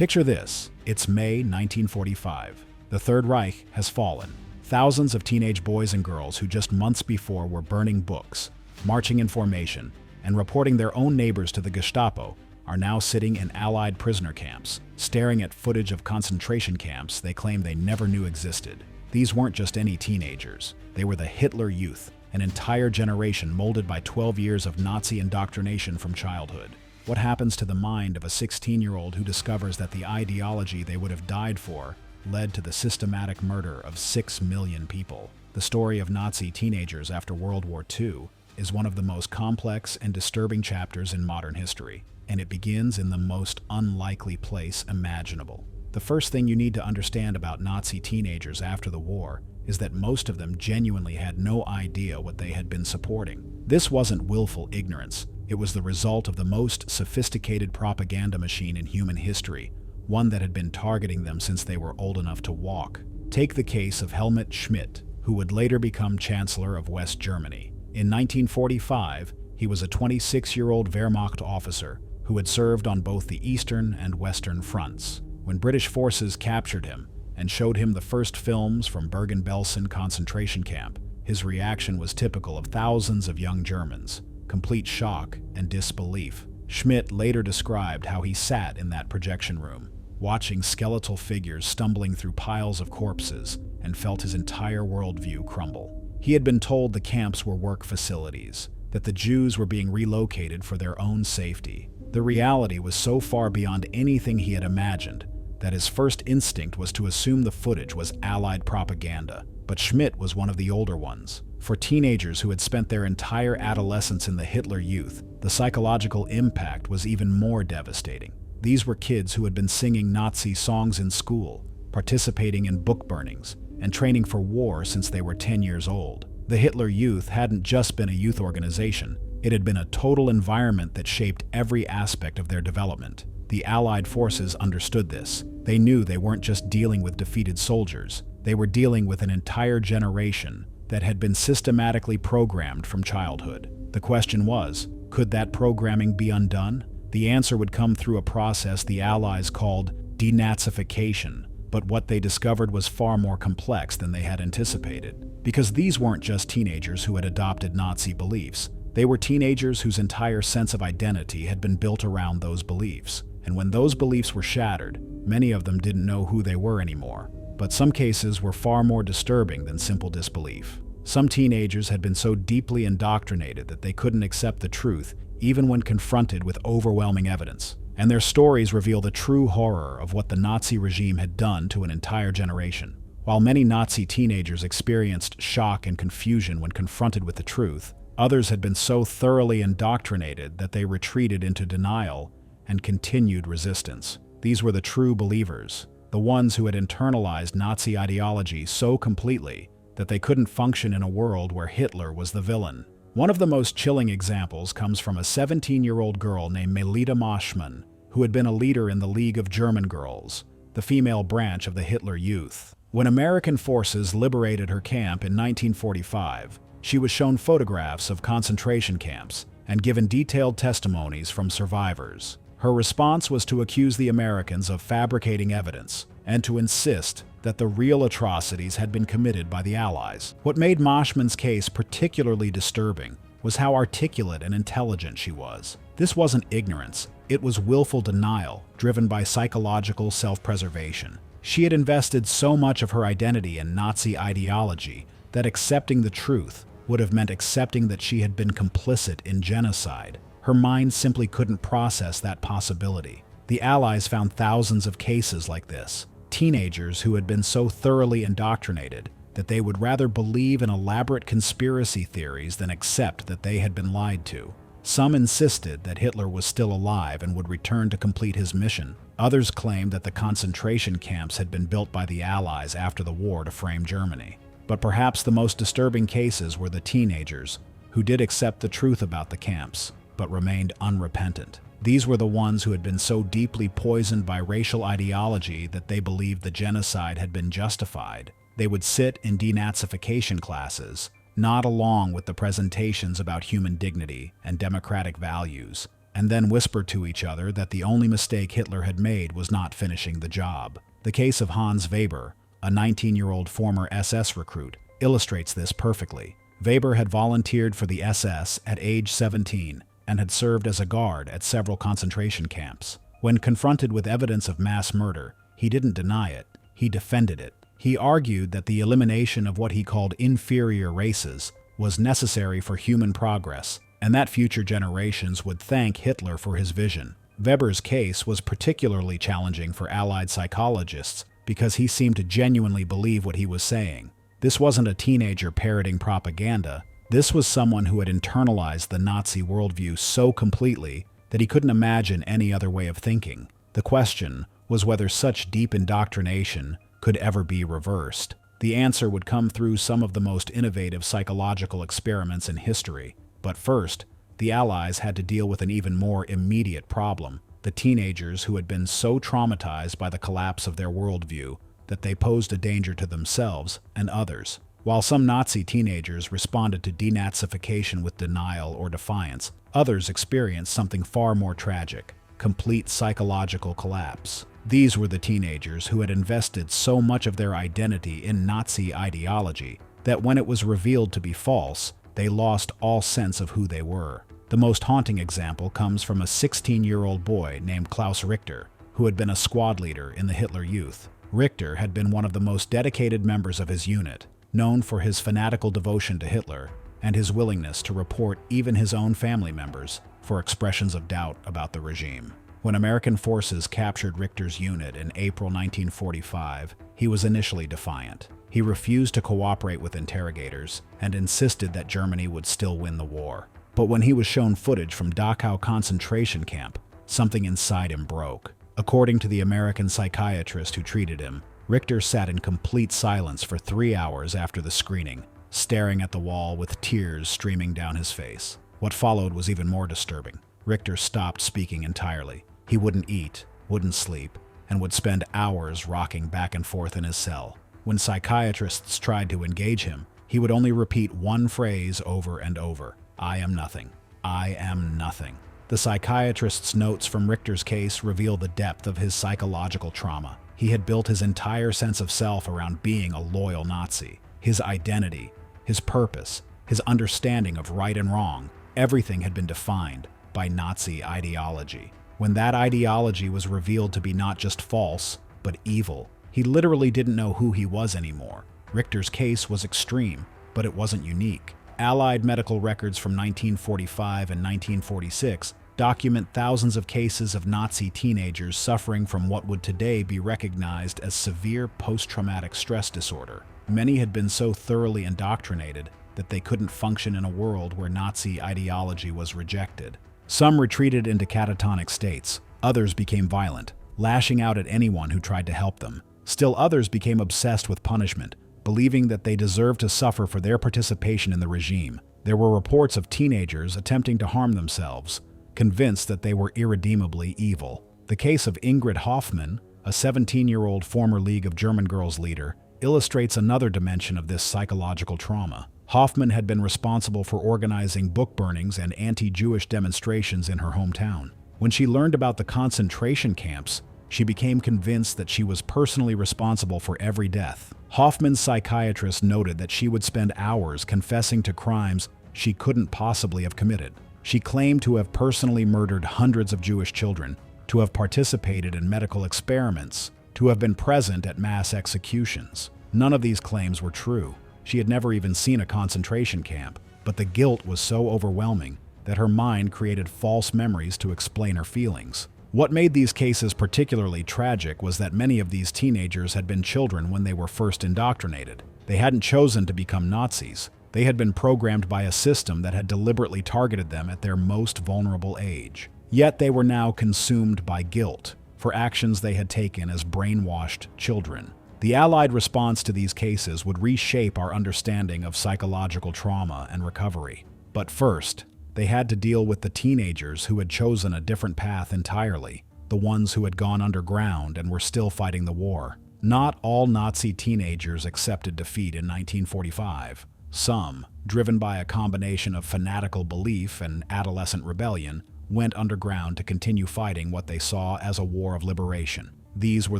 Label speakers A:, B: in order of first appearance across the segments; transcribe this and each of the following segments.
A: Picture this. It's May 1945. The Third Reich has fallen. Thousands of teenage boys and girls who just months before were burning books, marching in formation, and reporting their own neighbors to the Gestapo are now sitting in Allied prisoner camps, staring at footage of concentration camps they claim they never knew existed. These weren't just any teenagers. They were the Hitler Youth, an entire generation molded by 12 years of Nazi indoctrination from childhood. What happens to the mind of a 16-year-old who discovers that the ideology they would have died for led to the systematic murder of 6 million people? The story of Nazi teenagers after World War II is one of the most complex and disturbing chapters in modern history, and it begins in the most unlikely place imaginable. The first thing you need to understand about Nazi teenagers after the war is that most of them genuinely had no idea what they had been supporting. This wasn't willful ignorance. It was the result of the most sophisticated propaganda machine in human history, one that had been targeting them since they were old enough to walk. Take the case of Helmut Schmidt, who would later become Chancellor of West Germany. In 1945, he was a 26-year-old Wehrmacht officer who had served on both the Eastern and Western fronts. When British forces captured him and showed him the first films from Bergen-Belsen concentration camp, his reaction was typical of thousands of young Germans: complete shock and disbelief. Schmidt later described how he sat in that projection room, watching skeletal figures stumbling through piles of corpses, and felt his entire worldview crumble. He had been told the camps were work facilities, that the Jews were being relocated for their own safety. The reality was so far beyond anything he had imagined that his first instinct was to assume the footage was Allied propaganda. But Schmidt was one of the older ones. For teenagers who had spent their entire adolescence in the Hitler Youth, the psychological impact was even more devastating. These were kids who had been singing Nazi songs in school, participating in book burnings, and training for war since they were 10 years old. The Hitler Youth hadn't just been a youth organization. It had been a total environment that shaped every aspect of their development. The Allied forces understood this. They knew they weren't just dealing with defeated soldiers. They were dealing with an entire generation that had been systematically programmed from childhood. The question was, could that programming be undone? The answer would come through a process the Allies called denazification, but what they discovered was far more complex than they had anticipated. Because these weren't just teenagers who had adopted Nazi beliefs. They were teenagers whose entire sense of identity had been built around those beliefs. And when those beliefs were shattered, many of them didn't know who they were anymore. But some cases were far more disturbing than simple disbelief. Some teenagers had been so deeply indoctrinated that they couldn't accept the truth, even when confronted with overwhelming evidence. And their stories reveal the true horror of what the Nazi regime had done to an entire generation. While many Nazi teenagers experienced shock and confusion when confronted with the truth, others had been so thoroughly indoctrinated that they retreated into denial and continued resistance. These were the true believers, the ones who had internalized Nazi ideology so completely that they couldn't function in a world where Hitler was the villain. One of the most chilling examples comes from a 17-year-old girl named Melita Moschmann, who had been a leader in the League of German Girls, the female branch of the Hitler Youth. When American forces liberated her camp in 1945, she was shown photographs of concentration camps and given detailed testimonies from survivors. Her response was to accuse the Americans of fabricating evidence and to insist that the real atrocities had been committed by the Allies. What made Moschmann's case particularly disturbing was how articulate and intelligent she was. This wasn't ignorance, it was willful denial, driven by psychological self-preservation. She had invested so much of her identity in Nazi ideology that accepting the truth would have meant accepting that she had been complicit in genocide. Her mind simply couldn't process that possibility. The Allies found thousands of cases like this. Teenagers who had been so thoroughly indoctrinated that they would rather believe in elaborate conspiracy theories than accept that they had been lied to. Some insisted that Hitler was still alive and would return to complete his mission. Others claimed that the concentration camps had been built by the Allies after the war to frame Germany. But perhaps the most disturbing cases were the teenagers who did accept the truth about the camps, but remained unrepentant. These were the ones who had been so deeply poisoned by racial ideology that they believed the genocide had been justified. They would sit in denazification classes, nod along with the presentations about human dignity and democratic values, and then whispered to each other that the only mistake Hitler had made was not finishing the job. The case of Hans Weber, a 19-year-old former SS recruit, illustrates this perfectly. Weber had volunteered for the SS at age 17 and had served as a guard at several concentration camps. When confronted with evidence of mass murder, he didn't deny it, he defended it. He argued that the elimination of what he called inferior races was necessary for human progress, and that future generations would thank Hitler for his vision. Weber's case was particularly challenging for Allied psychologists because he seemed to genuinely believe what he was saying. This wasn't a teenager parroting propaganda. This was someone who had internalized the Nazi worldview so completely that he couldn't imagine any other way of thinking. The question was whether such deep indoctrination could ever be reversed. The answer would come through some of the most innovative psychological experiments in history. But first, the Allies had to deal with an even more immediate problem: the teenagers who had been so traumatized by the collapse of their worldview that they posed a danger to themselves and others. While some Nazi teenagers responded to denazification with denial or defiance, others experienced something far more tragic: complete psychological collapse. These were the teenagers who had invested so much of their identity in Nazi ideology that when it was revealed to be false, they lost all sense of who they were. The most haunting example comes from a 16-year-old boy named Klaus Richter, who had been a squad leader in the Hitler Youth. Richter had been one of the most dedicated members of his unit, known for his fanatical devotion to Hitler and his willingness to report even his own family members for expressions of doubt about the regime. When American forces captured Richter's unit in April 1945, he was initially defiant. He refused to cooperate with interrogators and insisted that Germany would still win the war. But when he was shown footage from Dachau concentration camp, something inside him broke. According to the American psychiatrist who treated him, Richter sat in complete silence for 3 hours after the screening, staring at the wall with tears streaming down his face. What followed was even more disturbing. Richter stopped speaking entirely. He wouldn't eat, wouldn't sleep, and would spend hours rocking back and forth in his cell. When psychiatrists tried to engage him, he would only repeat one phrase over and over: "I am nothing. I am nothing." The psychiatrist's notes from Richter's case reveal the depth of his psychological trauma. He had built his entire sense of self around being a loyal Nazi. His identity, his purpose, his understanding of right and wrong, everything had been defined by Nazi ideology. When that ideology was revealed to be not just false, but evil, he literally didn't know who he was anymore. Richter's case was extreme, but it wasn't unique. Allied medical records from 1945 and 1946 document thousands of cases of Nazi teenagers suffering from what would today be recognized as severe post-traumatic stress disorder. Many had been so thoroughly indoctrinated that they couldn't function in a world where Nazi ideology was rejected. Some retreated into catatonic states, others became violent, lashing out at anyone who tried to help them. Still others became obsessed with punishment, believing that they deserved to suffer for their participation in the regime. There were reports of teenagers attempting to harm themselves, convinced that they were irredeemably evil. The case of Ingrid Hoffmann, a 17-year-old former League of German Girls leader, illustrates another dimension of this psychological trauma. Hoffmann had been responsible for organizing book burnings and anti-Jewish demonstrations in her hometown. When she learned about the concentration camps, she became convinced that she was personally responsible for every death. Hoffmann's psychiatrist noted that she would spend hours confessing to crimes she couldn't possibly have committed. She claimed to have personally murdered hundreds of Jewish children, to have participated in medical experiments, to have been present at mass executions. None of these claims were true. She had never even seen a concentration camp, but the guilt was so overwhelming that her mind created false memories to explain her feelings. What made these cases particularly tragic was that many of these teenagers had been children when they were first indoctrinated. They hadn't chosen to become Nazis. They had been programmed by a system that had deliberately targeted them at their most vulnerable age. Yet they were now consumed by guilt for actions they had taken as brainwashed children. The Allied response to these cases would reshape our understanding of psychological trauma and recovery. But first, they had to deal with the teenagers who had chosen a different path entirely, the ones who had gone underground and were still fighting the war. Not all Nazi teenagers accepted defeat in 1945. Some, driven by a combination of fanatical belief and adolescent rebellion, went underground to continue fighting what they saw as a war of liberation. These were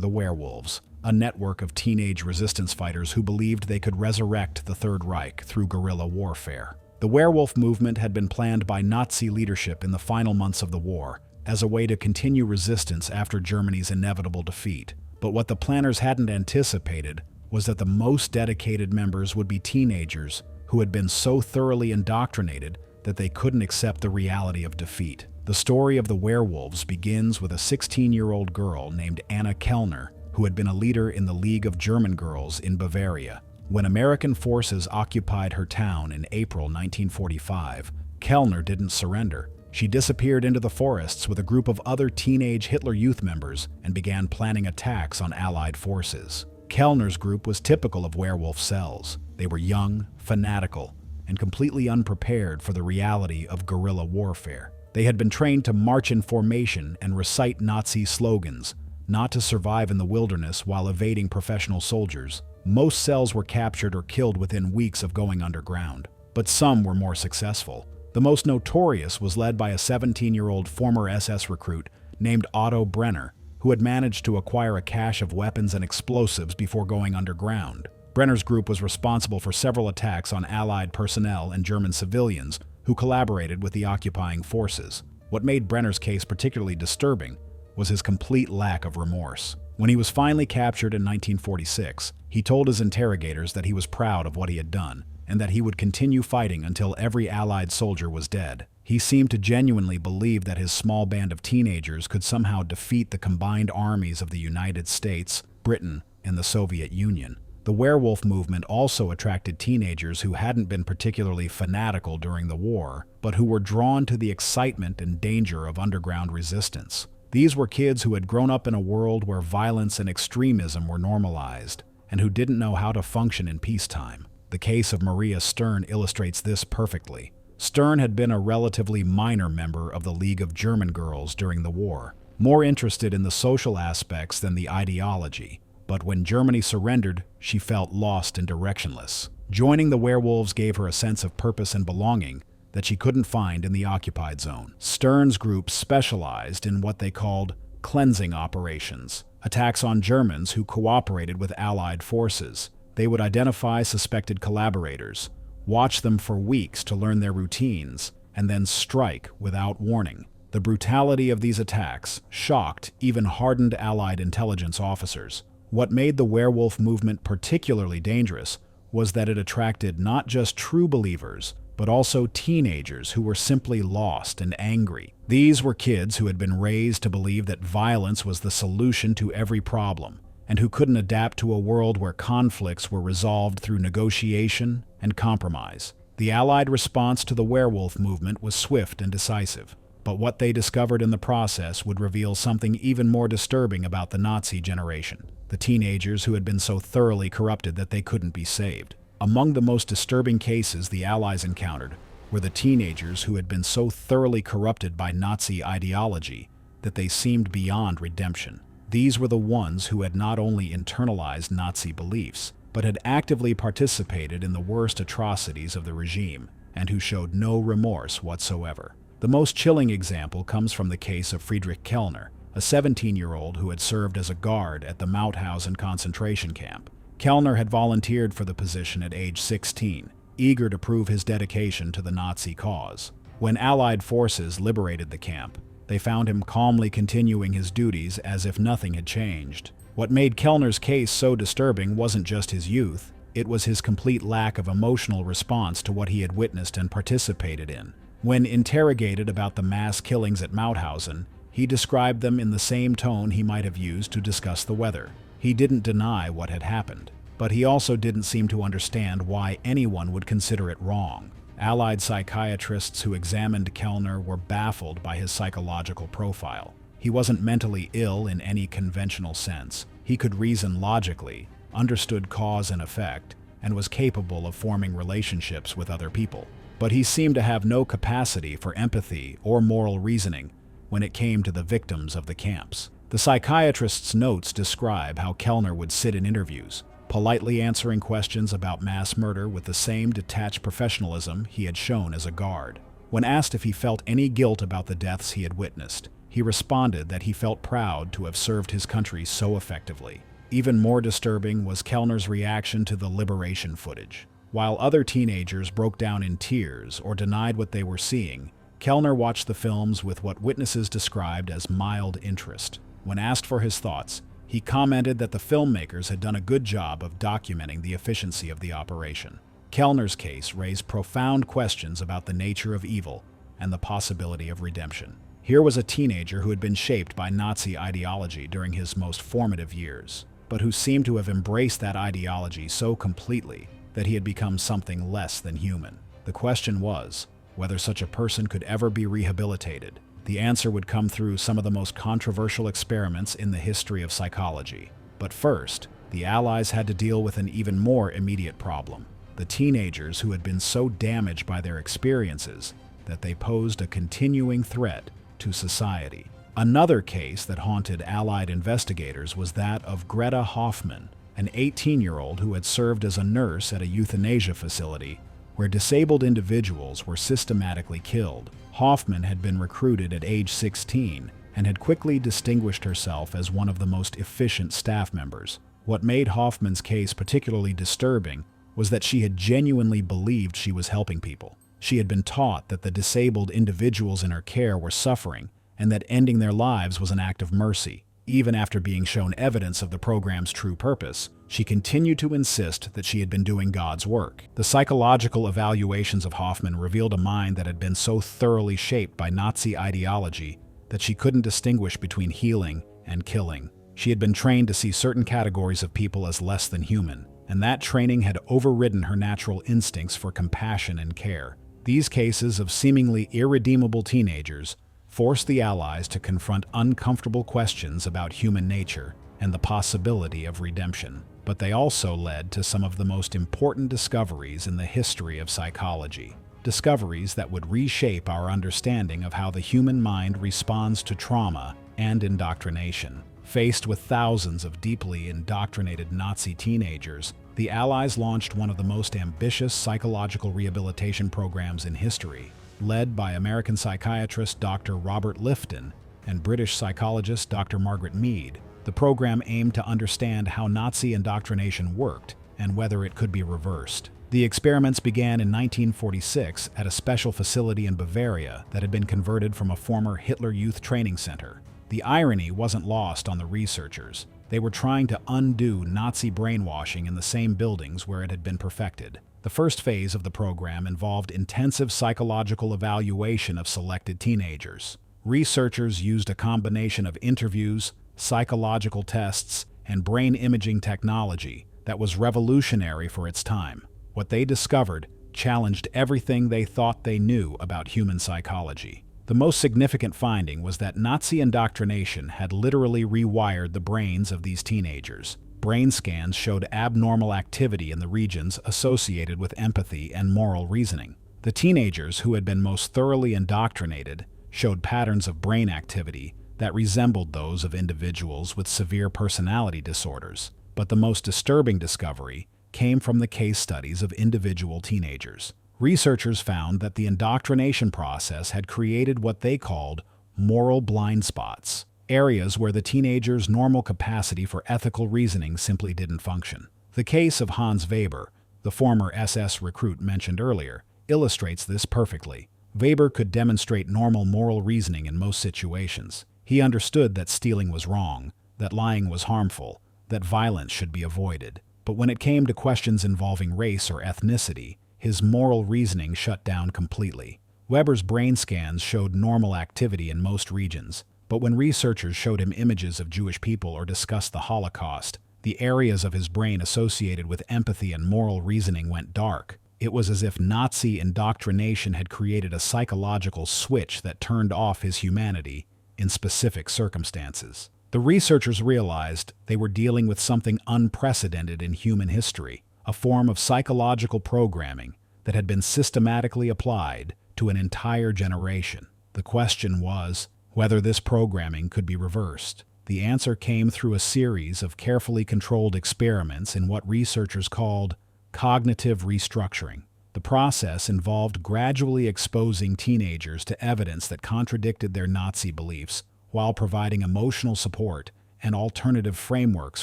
A: the Werewolves, a network of teenage resistance fighters who believed they could resurrect the Third Reich through guerrilla warfare. The Werewolf movement had been planned by Nazi leadership in the final months of the war as a way to continue resistance after Germany's inevitable defeat. But what the planners hadn't anticipated was that the most dedicated members would be teenagers who had been so thoroughly indoctrinated that they couldn't accept the reality of defeat. The story of the Werewolves begins with a 16-year-old girl named Anna Kellner, who had been a leader in the League of German Girls in Bavaria. When American forces occupied her town in April 1945, Kellner didn't surrender. She disappeared into the forests with a group of other teenage Hitler Youth members and began planning attacks on Allied forces. Kellner's group was typical of werewolf cells. They were young, fanatical, and completely unprepared for the reality of guerrilla warfare. They had been trained to march in formation and recite Nazi slogans, not to survive in the wilderness while evading professional soldiers. Most cells were captured or killed within weeks of going underground, but some were more successful. The most notorious was led by a 17-year-old former SS recruit named Otto Brenner, who had managed to acquire a cache of weapons and explosives before going underground. Brenner's group was responsible for several attacks on Allied personnel and German civilians who collaborated with the occupying forces. What made Brenner's case particularly disturbing was his complete lack of remorse. When he was finally captured in 1946, he told his interrogators that he was proud of what he had done and that he would continue fighting until every Allied soldier was dead. He seemed to genuinely believe that his small band of teenagers could somehow defeat the combined armies of the United States, Britain, and the Soviet Union. The werewolf movement also attracted teenagers who hadn't been particularly fanatical during the war, but who were drawn to the excitement and danger of underground resistance. These were kids who had grown up in a world where violence and extremism were normalized, and who didn't know how to function in peacetime. The case of Maria Stern illustrates this perfectly. Stern had been a relatively minor member of the League of German Girls during the war, more interested in the social aspects than the ideology. But when Germany surrendered, she felt lost and directionless. Joining the Werewolves gave her a sense of purpose and belonging that she couldn't find in the occupied zone. Stern's group specialized in what they called cleansing operations, attacks on Germans who cooperated with Allied forces. They would identify suspected collaborators, watch them for weeks to learn their routines, and then strike without warning. The brutality of these attacks shocked even hardened Allied intelligence officers. What made the werewolf movement particularly dangerous was that it attracted not just true believers, but also teenagers who were simply lost and angry. These were kids who had been raised to believe that violence was the solution to every problem, and who couldn't adapt to a world where conflicts were resolved through negotiation and compromise. The Allied response to the werewolf movement was swift and decisive, but what they discovered in the process would reveal something even more disturbing about the Nazi generation, the teenagers who had been so thoroughly corrupted that they couldn't be saved. Among the most disturbing cases the Allies encountered were the teenagers who had been so thoroughly corrupted by Nazi ideology that they seemed beyond redemption. These were the ones who had not only internalized Nazi beliefs, but had actively participated in the worst atrocities of the regime, and who showed no remorse whatsoever. The most chilling example comes from the case of Friedrich Kellner, a 17-year-old who had served as a guard at the Mauthausen concentration camp. Kellner had volunteered for the position at age 16, eager to prove his dedication to the Nazi cause. When Allied forces liberated the camp, they found him calmly continuing his duties as if nothing had changed. What made Kellner's case so disturbing wasn't just his youth, it was his complete lack of emotional response to what he had witnessed and participated in. When interrogated about the mass killings at Mauthausen, he described them in the same tone he might have used to discuss the weather. He didn't deny what had happened, but he also didn't seem to understand why anyone would consider it wrong. Allied psychiatrists who examined Kellner were baffled by his psychological profile. He wasn't mentally ill in any conventional sense. He could reason logically, understood cause and effect, and was capable of forming relationships with other people. But he seemed to have no capacity for empathy or moral reasoning when it came to the victims of the camps. The psychiatrist's notes describe how Kellner would sit in interviews, politely answering questions about mass murder with the same detached professionalism he had shown as a guard. When asked if he felt any guilt about the deaths he had witnessed, he responded that he felt proud to have served his country so effectively. Even more disturbing was Kellner's reaction to the liberation footage. While other teenagers broke down in tears or denied what they were seeing, Kellner watched the films with what witnesses described as mild interest. When asked for his thoughts, he commented that the filmmakers had done a good job of documenting the efficiency of the operation. Kellner's case raised profound questions about the nature of evil and the possibility of redemption. Here was a teenager who had been shaped by Nazi ideology during his most formative years, but who seemed to have embraced that ideology so completely that he had become something less than human. The question was whether such a person could ever be rehabilitated. The answer would come through some of the most controversial experiments in the history of psychology. But first, the Allies had to deal with an even more immediate problem: the teenagers who had been so damaged by their experiences that they posed a continuing threat to society. Another case that haunted Allied investigators was that of Greta Hoffmann, an 18-year-old who had served as a nurse at a euthanasia facility where disabled individuals were systematically killed. Hoffmann had been recruited at age 16 and had quickly distinguished herself as one of the most efficient staff members. What made Hoffmann's case particularly disturbing was that she had genuinely believed she was helping people. She had been taught that the disabled individuals in her care were suffering and that ending their lives was an act of mercy. Even after being shown evidence of the program's true purpose, she continued to insist that she had been doing God's work. The psychological evaluations of Hoffmann revealed a mind that had been so thoroughly shaped by Nazi ideology that she couldn't distinguish between healing and killing. She had been trained to see certain categories of people as less than human, and that training had overridden her natural instincts for compassion and care. These cases of seemingly irredeemable teenagers forced the Allies to confront uncomfortable questions about human nature and the possibility of redemption. But they also led to some of the most important discoveries in the history of psychology. Discoveries that would reshape our understanding of how the human mind responds to trauma and indoctrination. Faced with thousands of deeply indoctrinated Nazi teenagers, the Allies launched one of the most ambitious psychological rehabilitation programs in history. Led by American psychiatrist Dr. Robert Lifton and British psychologist Dr. Margaret Mead, the program aimed to understand how Nazi indoctrination worked and whether it could be reversed. The experiments began in 1946 at a special facility in Bavaria that had been converted from a former Hitler Youth Training Center. The irony wasn't lost on the researchers. They were trying to undo Nazi brainwashing in the same buildings where it had been perfected. The first phase of the program involved intensive psychological evaluation of selected teenagers. Researchers used a combination of interviews, psychological tests, and brain imaging technology that was revolutionary for its time. What they discovered challenged everything they thought they knew about human psychology. The most significant finding was that Nazi indoctrination had literally rewired the brains of these teenagers. Brain scans showed abnormal activity in the regions associated with empathy and moral reasoning. The teenagers who had been most thoroughly indoctrinated showed patterns of brain activity that resembled those of individuals with severe personality disorders. But the most disturbing discovery came from the case studies of individual teenagers. Researchers found that the indoctrination process had created what they called moral blind spots, areas where the teenagers' normal capacity for ethical reasoning simply didn't function. The case of Hans Weber, the former SS recruit mentioned earlier, illustrates this perfectly. Weber could demonstrate normal moral reasoning in most situations. He understood that stealing was wrong, that lying was harmful, that violence should be avoided. But when it came to questions involving race or ethnicity, his moral reasoning shut down completely. Weber's brain scans showed normal activity in most regions, but when researchers showed him images of Jewish people or discussed the Holocaust, the areas of his brain associated with empathy and moral reasoning went dark. It was as if Nazi indoctrination had created a psychological switch that turned off his humanity in specific circumstances. The researchers realized they were dealing with something unprecedented in human history, a form of psychological programming that had been systematically applied to an entire generation. The question was whether this programming could be reversed. The answer came through a series of carefully controlled experiments in what researchers called cognitive restructuring. The process involved gradually exposing teenagers to evidence that contradicted their Nazi beliefs while providing emotional support and alternative frameworks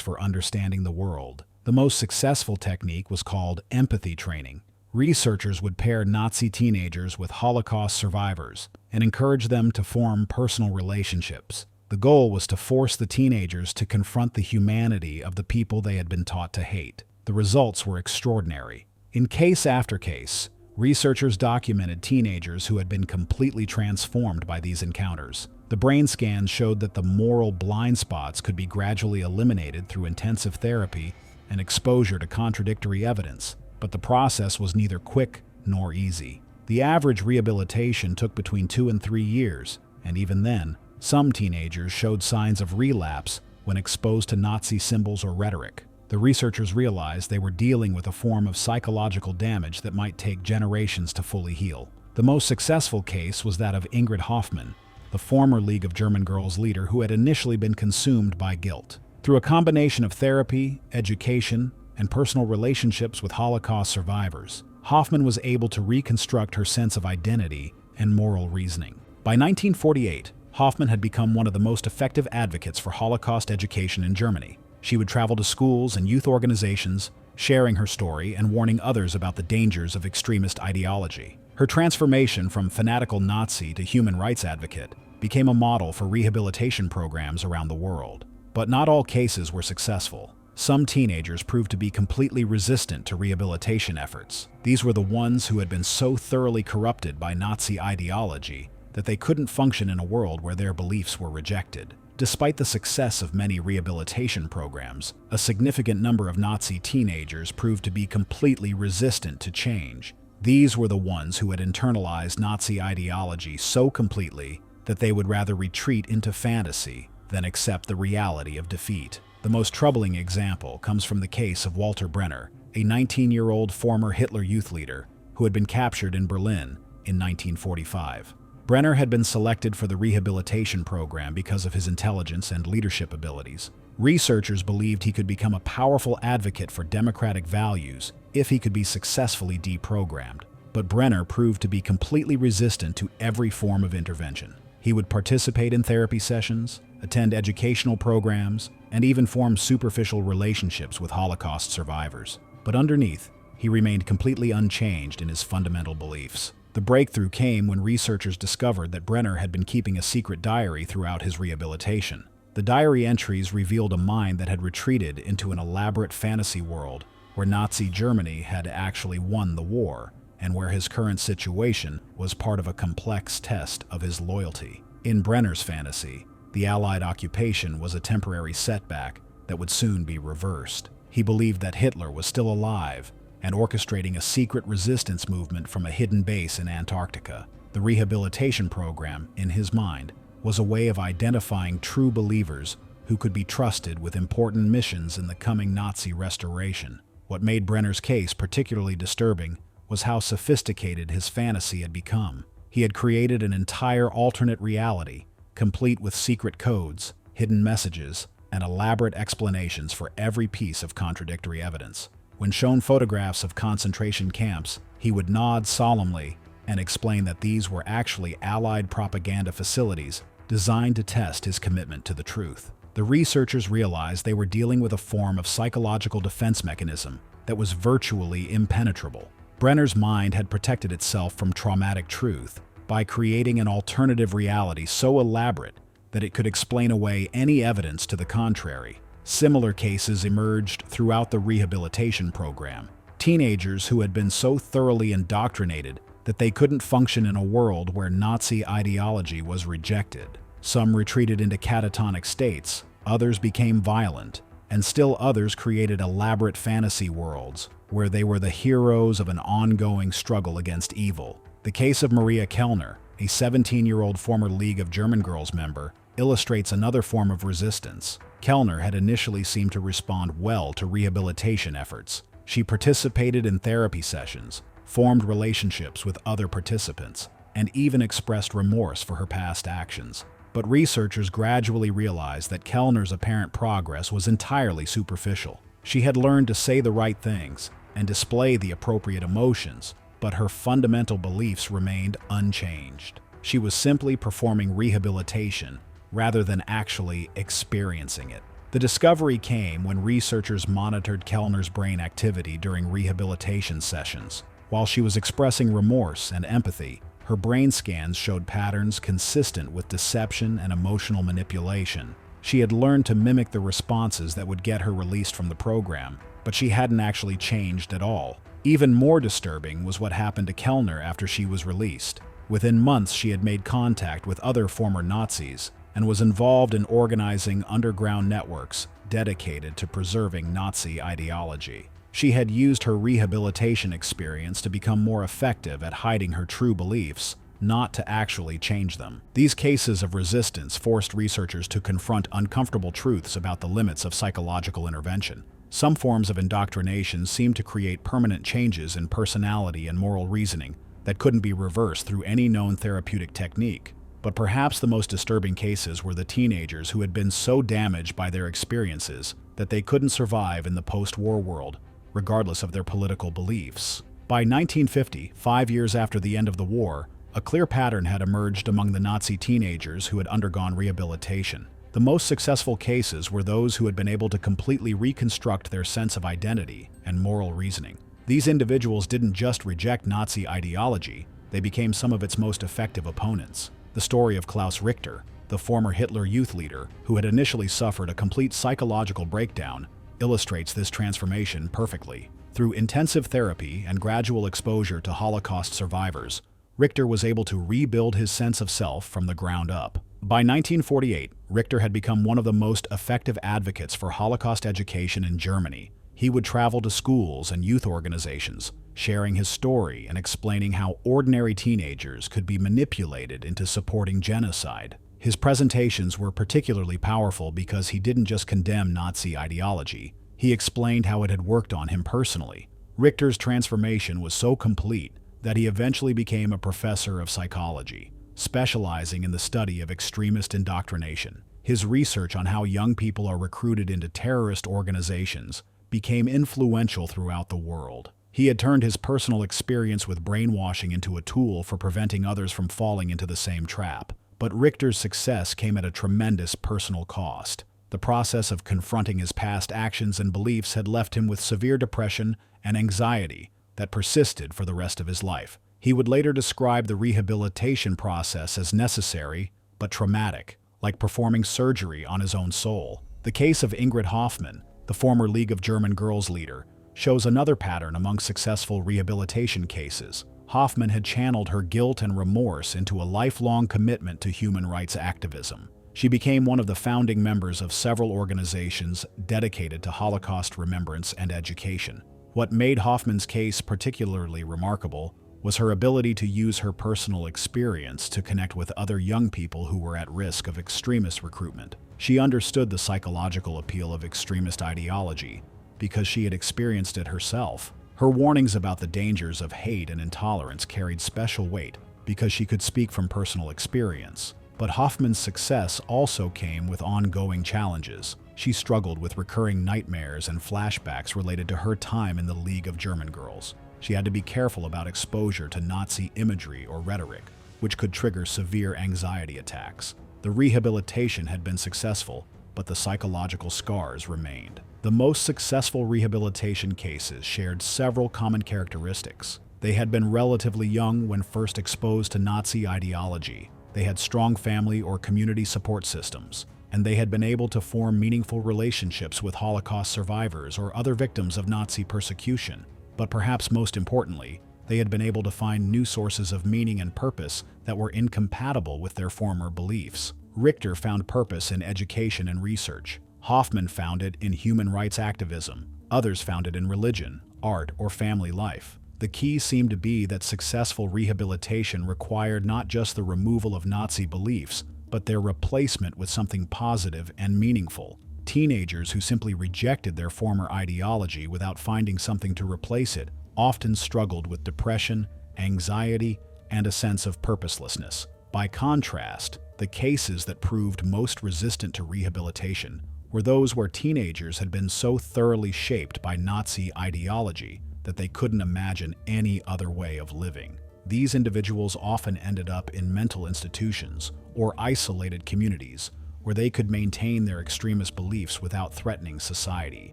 A: for understanding the world. The most successful technique was called empathy training. Researchers would pair Nazi teenagers with Holocaust survivors and encourage them to form personal relationships. The goal was to force the teenagers to confront the humanity of the people they had been taught to hate. The results were extraordinary. In case after case, researchers documented teenagers who had been completely transformed by these encounters. The brain scans showed that the moral blind spots could be gradually eliminated through intensive therapy and exposure to contradictory evidence, but the process was neither quick nor easy. The average rehabilitation took between 2 and 3 years, and even then, some teenagers showed signs of relapse when exposed to Nazi symbols or rhetoric. The researchers realized they were dealing with a form of psychological damage that might take generations to fully heal. The most successful case was that of Ingrid Hoffmann, the former League of German Girls leader who had initially been consumed by guilt. Through a combination of therapy, education, and personal relationships with Holocaust survivors, Hoffmann was able to reconstruct her sense of identity and moral reasoning. By 1948, Hoffmann had become one of the most effective advocates for Holocaust education in Germany. She would travel to schools and youth organizations, sharing her story and warning others about the dangers of extremist ideology. Her transformation from fanatical Nazi to human rights advocate became a model for rehabilitation programs around the world. But not all cases were successful. Some teenagers proved to be completely resistant to rehabilitation efforts. These were the ones who had been so thoroughly corrupted by Nazi ideology that they couldn't function in a world where their beliefs were rejected. Despite the success of many rehabilitation programs, a significant number of Nazi teenagers proved to be completely resistant to change. These were the ones who had internalized Nazi ideology so completely that they would rather retreat into fantasy than accept the reality of defeat. The most troubling example comes from the case of Walter Brenner, a 19-year-old former Hitler youth leader who had been captured in Berlin in 1945. Brenner had been selected for the rehabilitation program because of his intelligence and leadership abilities. Researchers believed he could become a powerful advocate for democratic values if he could be successfully deprogrammed. But Brenner proved to be completely resistant to every form of intervention. He would participate in therapy sessions, attend educational programs, and even form superficial relationships with Holocaust survivors. But underneath, he remained completely unchanged in his fundamental beliefs. The breakthrough came when researchers discovered that Brenner had been keeping a secret diary throughout his rehabilitation. The diary entries revealed a mind that had retreated into an elaborate fantasy world where Nazi Germany had actually won the war, and where his current situation was part of a complex test of his loyalty. In Brenner's fantasy, the Allied occupation was a temporary setback that would soon be reversed. He believed that Hitler was still alive and orchestrating a secret resistance movement from a hidden base in Antarctica. The rehabilitation program, in his mind, was a way of identifying true believers who could be trusted with important missions in the coming Nazi restoration. What made Brenner's case particularly disturbing was how sophisticated his fantasy had become. He had created an entire alternate reality, complete with secret codes, hidden messages, and elaborate explanations for every piece of contradictory evidence. When shown photographs of concentration camps, he would nod solemnly and explain that these were actually Allied propaganda facilities designed to test his commitment to the truth. The researchers realized they were dealing with a form of psychological defense mechanism that was virtually impenetrable. Brenner's mind had protected itself from traumatic truth by creating an alternative reality so elaborate that it could explain away any evidence to the contrary. Similar cases emerged throughout the rehabilitation program. Teenagers who had been so thoroughly indoctrinated that they couldn't function in a world where Nazi ideology was rejected. Some retreated into catatonic states, others became violent, and still others created elaborate fantasy worlds where they were the heroes of an ongoing struggle against evil. The case of Maria Kellner, a 17-year-old former League of German Girls member, illustrates another form of resistance. Kellner had initially seemed to respond well to rehabilitation efforts. She participated in therapy sessions, formed relationships with other participants, and even expressed remorse for her past actions. But researchers gradually realized that Kellner's apparent progress was entirely superficial. She had learned to say the right things and display the appropriate emotions, but her fundamental beliefs remained unchanged. She was simply performing rehabilitation rather than actually experiencing it. The discovery came when researchers monitored Kellner's brain activity during rehabilitation sessions. While she was expressing remorse and empathy, her brain scans showed patterns consistent with deception and emotional manipulation. She had learned to mimic the responses that would get her released from the program, but she hadn't actually changed at all. Even more disturbing was what happened to Kellner after she was released. Within months, she had made contact with other former Nazis and was involved in organizing underground networks dedicated to preserving Nazi ideology. She had used her rehabilitation experience to become more effective at hiding her true beliefs, not to actually change them. These cases of resistance forced researchers to confront uncomfortable truths about the limits of psychological intervention. Some forms of indoctrination seem to create permanent changes in personality and moral reasoning that couldn't be reversed through any known therapeutic technique. But perhaps the most disturbing cases were the teenagers who had been so damaged by their experiences that they couldn't survive in the post-war world, regardless of their political beliefs. By 1950, 5 years after the end of the war, a clear pattern had emerged among the Nazi teenagers who had undergone rehabilitation. The most successful cases were those who had been able to completely reconstruct their sense of identity and moral reasoning. These individuals didn't just reject Nazi ideology, they became some of its most effective opponents. The story of Klaus Richter, the former Hitler youth leader who had initially suffered a complete psychological breakdown, illustrates this transformation perfectly. Through intensive therapy and gradual exposure to Holocaust survivors, Richter was able to rebuild his sense of self from the ground up. By 1948, Richter had become one of the most effective advocates for Holocaust education in Germany. He would travel to schools and youth organizations, sharing his story and explaining how ordinary teenagers could be manipulated into supporting genocide. His presentations were particularly powerful because he didn't just condemn Nazi ideology, he explained how it had worked on him personally. Richter's transformation was so complete that he eventually became a professor of psychology, specializing in the study of extremist indoctrination. His research on how young people are recruited into terrorist organizations became influential throughout the world. He had turned his personal experience with brainwashing into a tool for preventing others from falling into the same trap. But Richter's success came at a tremendous personal cost. The process of confronting his past actions and beliefs had left him with severe depression and anxiety that persisted for the rest of his life. He would later describe the rehabilitation process as necessary but traumatic, like performing surgery on his own soul. The case of Ingrid Hoffmann, the former League of German Girls leader, shows another pattern among successful rehabilitation cases. Hoffmann had channeled her guilt and remorse into a lifelong commitment to human rights activism. She became one of the founding members of several organizations dedicated to Holocaust remembrance and education. What made Hoffmann's case particularly remarkable was her ability to use her personal experience to connect with other young people who were at risk of extremist recruitment. She understood the psychological appeal of extremist ideology because she had experienced it herself. Her warnings about the dangers of hate and intolerance carried special weight because she could speak from personal experience. But Hoffmann's success also came with ongoing challenges. She struggled with recurring nightmares and flashbacks related to her time in the League of German Girls. She had to be careful about exposure to Nazi imagery or rhetoric, which could trigger severe anxiety attacks. The rehabilitation had been successful, but the psychological scars remained. The most successful rehabilitation cases shared several common characteristics. They had been relatively young when first exposed to Nazi ideology. They had strong family or community support systems, and they had been able to form meaningful relationships with Holocaust survivors or other victims of Nazi persecution. But perhaps most importantly, they had been able to find new sources of meaning and purpose that were incompatible with their former beliefs. Richter found purpose in education and research. Hoffmann found it in human rights activism. Others found it in religion, art, or family life. The key seemed to be that successful rehabilitation required not just the removal of Nazi beliefs, but their replacement with something positive and meaningful. Teenagers who simply rejected their former ideology without finding something to replace it often struggled with depression, anxiety, and a sense of purposelessness. By contrast, the cases that proved most resistant to rehabilitation were those where teenagers had been so thoroughly shaped by Nazi ideology that they couldn't imagine any other way of living. These individuals often ended up in mental institutions or isolated communities where they could maintain their extremist beliefs without threatening society.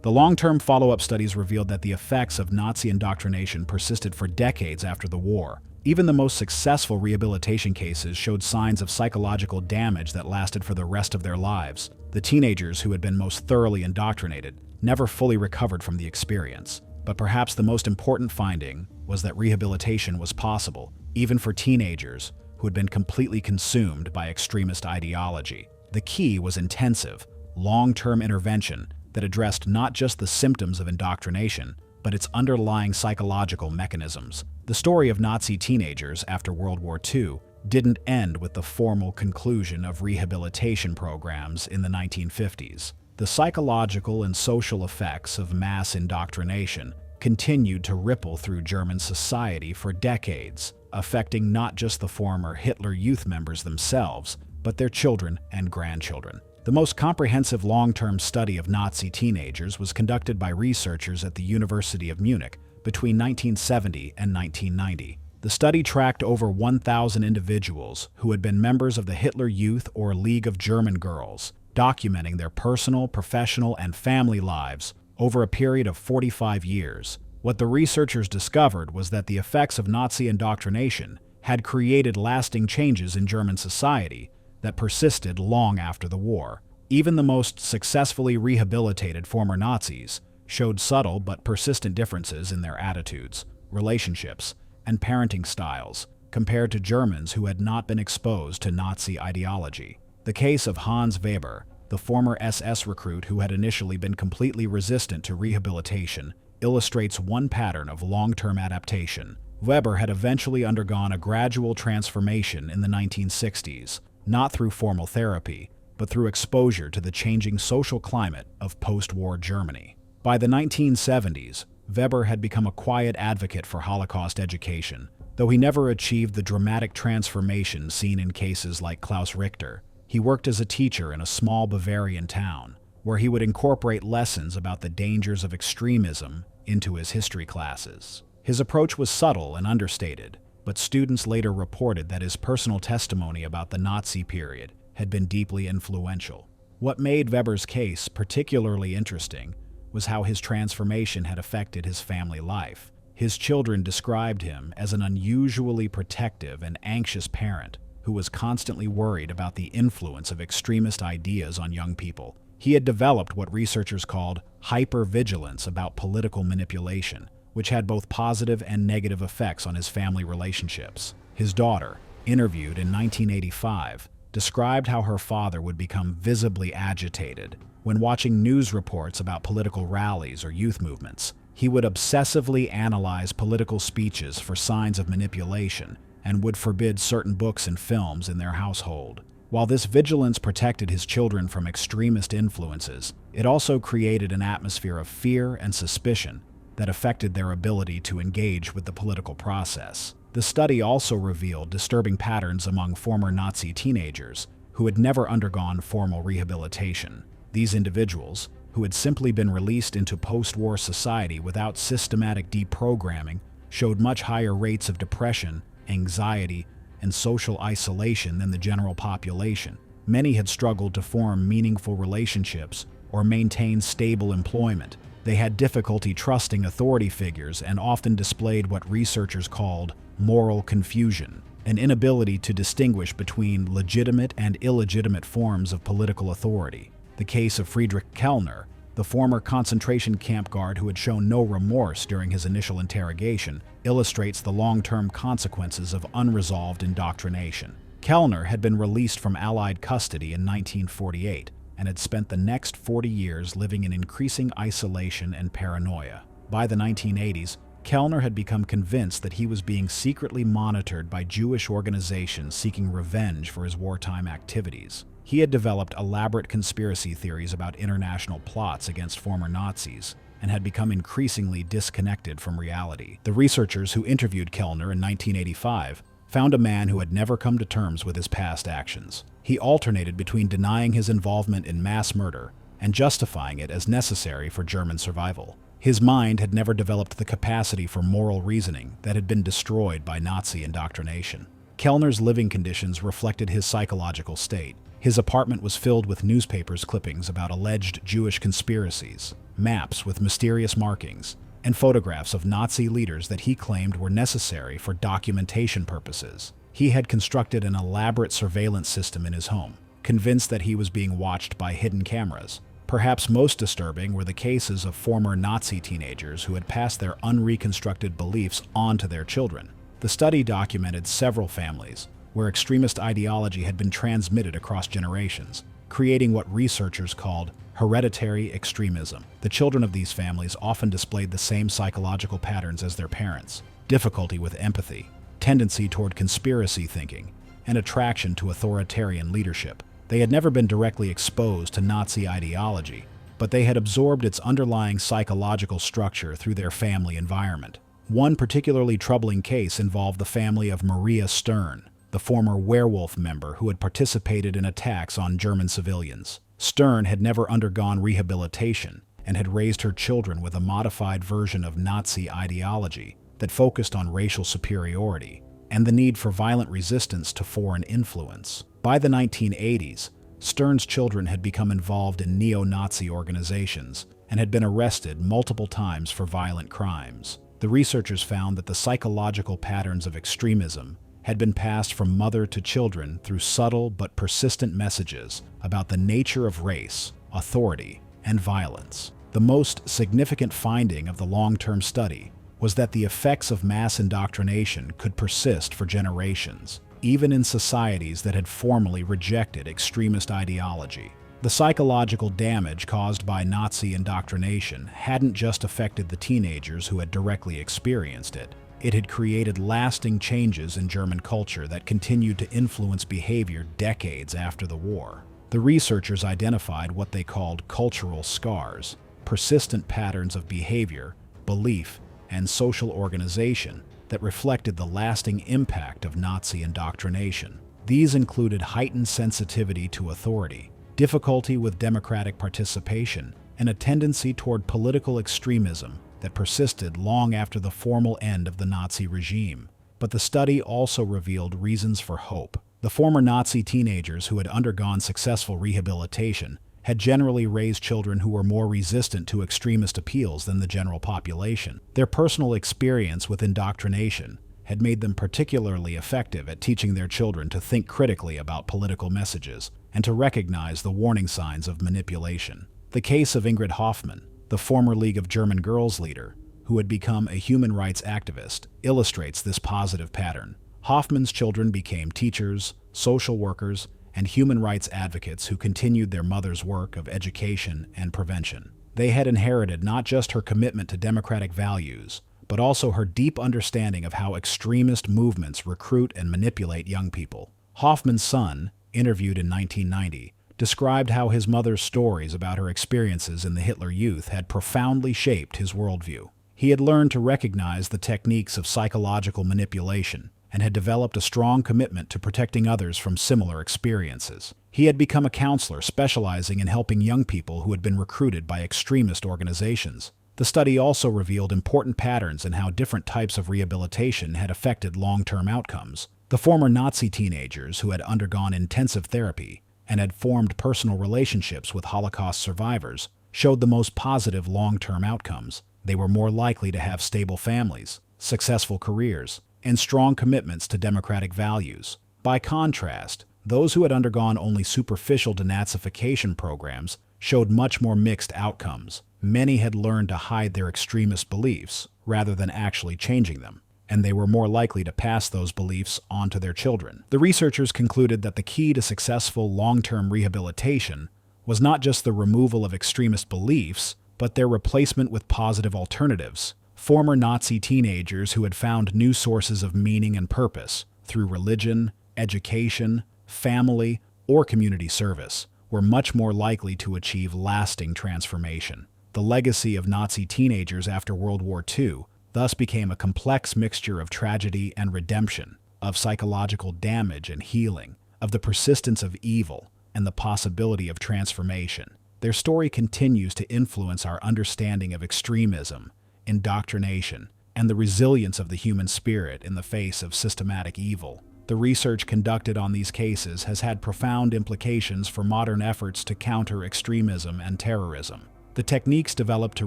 A: The long-term follow-up studies revealed that the effects of Nazi indoctrination persisted for decades after the war. Even the most successful rehabilitation cases showed signs of psychological damage that lasted for the rest of their lives. The teenagers who had been most thoroughly indoctrinated never fully recovered from the experience. But perhaps the most important finding was that rehabilitation was possible, even for teenagers who had been completely consumed by extremist ideology. The key was intensive, long-term intervention that addressed not just the symptoms of indoctrination, but its underlying psychological mechanisms. The story of Nazi teenagers after World War II didn't end with the formal conclusion of rehabilitation programs in the 1950s. The psychological and social effects of mass indoctrination continued to ripple through German society for decades, affecting not just the former Hitler Youth members themselves, but their children and grandchildren. The most comprehensive long-term study of Nazi teenagers was conducted by researchers at the University of Munich between 1970 and 1990. The study tracked over 1,000 individuals who had been members of the Hitler Youth or League of German Girls, documenting their personal, professional, and family lives over a period of 45 years. What the researchers discovered was that the effects of Nazi indoctrination had created lasting changes in German society that persisted long after the war. Even the most successfully rehabilitated former Nazis showed subtle but persistent differences in their attitudes, relationships, and parenting styles compared to Germans who had not been exposed to Nazi ideology. The case of Hans Weber, the former SS recruit who had initially been completely resistant to rehabilitation, illustrates one pattern of long-term adaptation. Weber had eventually undergone a gradual transformation in the 1960s, not through formal therapy, but through exposure to the changing social climate of post-war Germany. By the 1970s, Weber had become a quiet advocate for Holocaust education, though he never achieved the dramatic transformation seen in cases like Klaus Richter. He worked as a teacher in a small Bavarian town, where he would incorporate lessons about the dangers of extremism into his history classes. His approach was subtle and understated, but students later reported that his personal testimony about the Nazi period had been deeply influential. What made Weber's case particularly interesting was how his transformation had affected his family life. His children described him as an unusually protective and anxious parent who was constantly worried about the influence of extremist ideas on young people. He had developed what researchers called hypervigilance about political manipulation, which had both positive and negative effects on his family relationships. His daughter, interviewed in 1985, described how her father would become visibly agitated when watching news reports about political rallies or youth movements. He would obsessively analyze political speeches for signs of manipulation and would forbid certain books and films in their household. While this vigilance protected his children from extremist influences, it also created an atmosphere of fear and suspicion that affected their ability to engage with the political process. The study also revealed disturbing patterns among former Nazi teenagers who had never undergone formal rehabilitation. These individuals, who had simply been released into post-war society without systematic deprogramming, showed much higher rates of depression, anxiety, and social isolation than the general population. Many had struggled to form meaningful relationships or maintain stable employment. They had difficulty trusting authority figures and often displayed what researchers called moral confusion, an inability to distinguish between legitimate and illegitimate forms of political authority. The case of Friedrich Kellner, the former concentration camp guard who had shown no remorse during his initial interrogation, illustrates the long-term consequences of unresolved indoctrination. Kellner had been released from Allied custody in 1948 and had spent the next 40 years living in increasing isolation and paranoia. By the 1980s, Kellner had become convinced that he was being secretly monitored by Jewish organizations seeking revenge for his wartime activities. He had developed elaborate conspiracy theories about international plots against former Nazis and had become increasingly disconnected from reality. The researchers who interviewed Kellner in 1985 found a man who had never come to terms with his past actions. He alternated between denying his involvement in mass murder and justifying it as necessary for German survival. His mind had never developed the capacity for moral reasoning that had been destroyed by Nazi indoctrination. Kellner's living conditions reflected his psychological state. His apartment was filled with newspapers clippings about alleged Jewish conspiracies, maps with mysterious markings, and photographs of Nazi leaders that he claimed were necessary for documentation purposes. He had constructed an elaborate surveillance system in his home, convinced that he was being watched by hidden cameras. Perhaps most disturbing were the cases of former Nazi teenagers who had passed their unreconstructed beliefs on to their children. The study documented several families where extremist ideology had been transmitted across generations, creating what researchers called hereditary extremism. The children of these families often displayed the same psychological patterns as their parents: difficulty with empathy, tendency toward conspiracy thinking, and attraction to authoritarian leadership. They had never been directly exposed to Nazi ideology, but they had absorbed its underlying psychological structure through their family environment. One particularly troubling case involved the family of Maria Stern, the former Werewolf member who had participated in attacks on German civilians. Stern had never undergone rehabilitation and had raised her children with a modified version of Nazi ideology that focused on racial superiority and the need for violent resistance to foreign influence. By the 1980s, Stern's children had become involved in neo-Nazi organizations and had been arrested multiple times for violent crimes. The researchers found that the psychological patterns of extremism had been passed from mother to children through subtle but persistent messages about the nature of race, authority, and violence. The most significant finding of the long-term study was that the effects of mass indoctrination could persist for generations, even in societies that had formally rejected extremist ideology. The psychological damage caused by Nazi indoctrination hadn't just affected the teenagers who had directly experienced it. It had created lasting changes in German culture that continued to influence behavior decades after the war. The researchers identified what they called cultural scars, persistent patterns of behavior, belief, and social organization that reflected the lasting impact of Nazi indoctrination. These included heightened sensitivity to authority, difficulty with democratic participation, and a tendency toward political extremism that persisted long after the formal end of the Nazi regime. But the study also revealed reasons for hope. The former Nazi teenagers who had undergone successful rehabilitation had generally raised children who were more resistant to extremist appeals than the general population. Their personal experience with indoctrination had made them particularly effective at teaching their children to think critically about political messages and to recognize the warning signs of manipulation. The case of Ingrid Hoffmann, the former League of German Girls leader, who had become a human rights activist, illustrates this positive pattern. Hoffmann's children became teachers, social workers, and human rights advocates who continued their mother's work of education and prevention. They had inherited not just her commitment to democratic values, but also her deep understanding of how extremist movements recruit and manipulate young people. Hoffmann's son, interviewed in 1990, described how his mother's stories about her experiences in the Hitler Youth had profoundly shaped his worldview. He had learned to recognize the techniques of psychological manipulation and had developed a strong commitment to protecting others from similar experiences. He had become a counselor specializing in helping young people who had been recruited by extremist organizations. The study also revealed important patterns in how different types of rehabilitation had affected long-term outcomes. The former Nazi teenagers who had undergone intensive therapy and had formed personal relationships with Holocaust survivors showed the most positive long-term outcomes. They were more likely to have stable families, successful careers, and strong commitments to democratic values. By contrast, those who had undergone only superficial denazification programs showed much more mixed outcomes. Many had learned to hide their extremist beliefs rather than actually changing them, and they were more likely to pass those beliefs on to their children. The researchers concluded that the key to successful long-term rehabilitation was not just the removal of extremist beliefs, but their replacement with positive alternatives. Former Nazi teenagers who had found new sources of meaning and purpose through religion, education, family, or community service were much more likely to achieve lasting transformation. The legacy of Nazi teenagers after World War II thus became a complex mixture of tragedy and redemption, of psychological damage and healing, of the persistence of evil and the possibility of transformation. their story continues to influence our understanding of extremism, indoctrination, and the resilience of the human spirit in the face of systematic evil. The research conducted on these cases has had profound implications for modern efforts to counter extremism and terrorism. The techniques developed to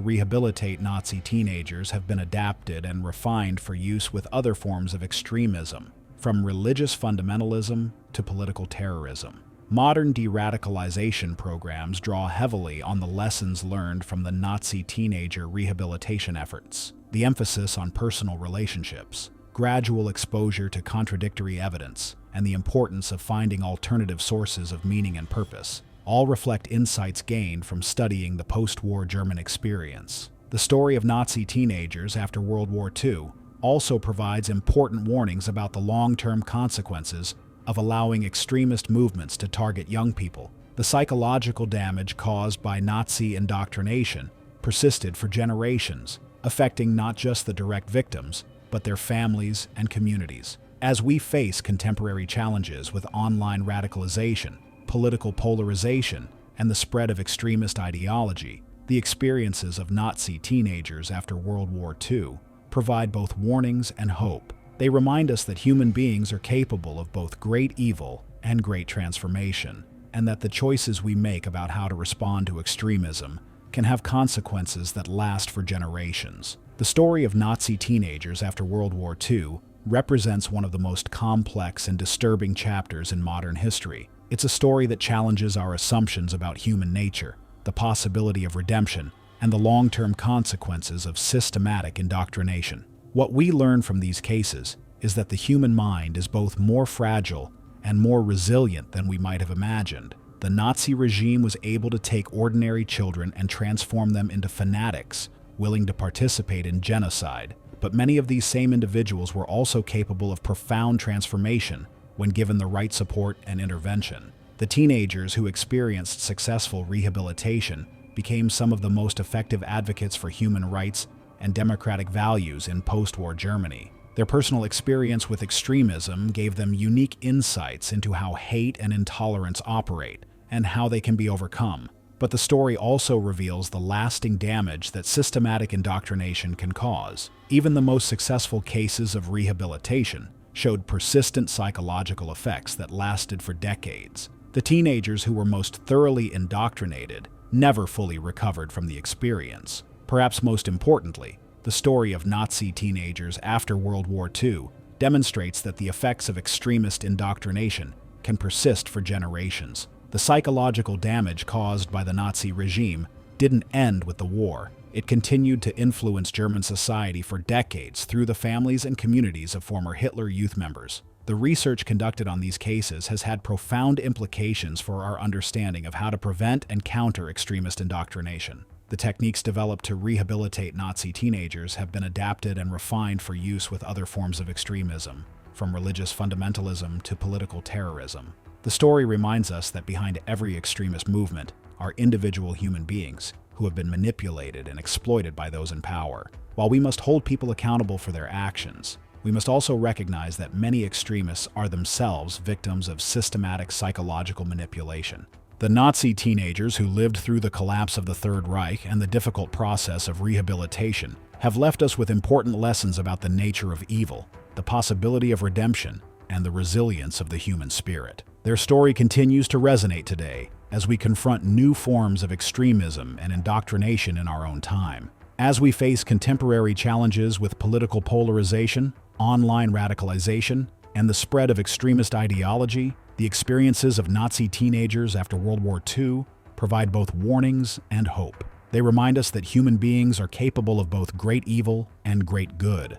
A: rehabilitate Nazi teenagers have been adapted and refined for use with other forms of extremism, from religious fundamentalism to political terrorism. Modern de-radicalization programs draw heavily on the lessons learned from the Nazi teenager rehabilitation efforts. The emphasis on personal relationships, gradual exposure to contradictory evidence, and the importance of finding alternative sources of meaning and purpose all reflect insights gained from studying the post-war German experience. The story of Nazi teenagers after World War II also provides important warnings about the long-term consequences of allowing extremist movements to target young people. The psychological damage caused by Nazi indoctrination persisted for generations, affecting not just the direct victims, but their families and communities. As we face contemporary challenges with online radicalization, political polarization, and the spread of extremist ideology, the experiences of Nazi teenagers after World War II provide both warnings and hope. They remind us that human beings are capable of both great evil and great transformation, and that the choices we make about how to respond to extremism can have consequences that last for generations. The story of Nazi teenagers after World War II represents one of the most complex and disturbing chapters in modern history. It's a story that challenges our assumptions about human nature, the possibility of redemption, and the long-term consequences of systematic indoctrination. What we learn from these cases is that the human mind is both more fragile and more resilient than we might have imagined. The Nazi regime was able to take ordinary children and transform them into fanatics, willing to participate in genocide. But many of these same individuals were also capable of profound transformation when given the right support and intervention. The teenagers who experienced successful rehabilitation became some of the most effective advocates for human rights and democratic values in post-war Germany. Their personal experience with extremism gave them unique insights into how hate and intolerance operate and how they can be overcome. But the story also reveals the lasting damage that systematic indoctrination can cause. Even the most successful cases of rehabilitation showed persistent psychological effects that lasted for decades. The teenagers who were most thoroughly indoctrinated never fully recovered from the experience. Perhaps most importantly, the story of Nazi teenagers after World War II demonstrates that the effects of extremist indoctrination can persist for generations. The psychological damage caused by the Nazi regime didn't end with the war. It continued to influence German society for decades through the families and communities of former Hitler Youth members. The research conducted on these cases has had profound implications for our understanding of how to prevent and counter extremist indoctrination. The techniques developed to rehabilitate Nazi teenagers have been adapted and refined for use with other forms of extremism, from religious fundamentalism to political terrorism. The story reminds us that behind every extremist movement are individual human beings who have been manipulated and exploited by those in power. While we must hold people accountable for their actions, we must also recognize that many extremists are themselves victims of systematic psychological manipulation. The Nazi teenagers who lived through the collapse of the Third Reich and the difficult process of rehabilitation have left us with important lessons about the nature of evil, the possibility of redemption, and the resilience of the human spirit. Their story continues to resonate today as we confront new forms of extremism and indoctrination in our own time. As we face contemporary challenges with political polarization, online radicalization, and the spread of extremist ideology, the experiences of Nazi teenagers after World War II provide both warnings and hope. They remind us that human beings are capable of both great evil and great good,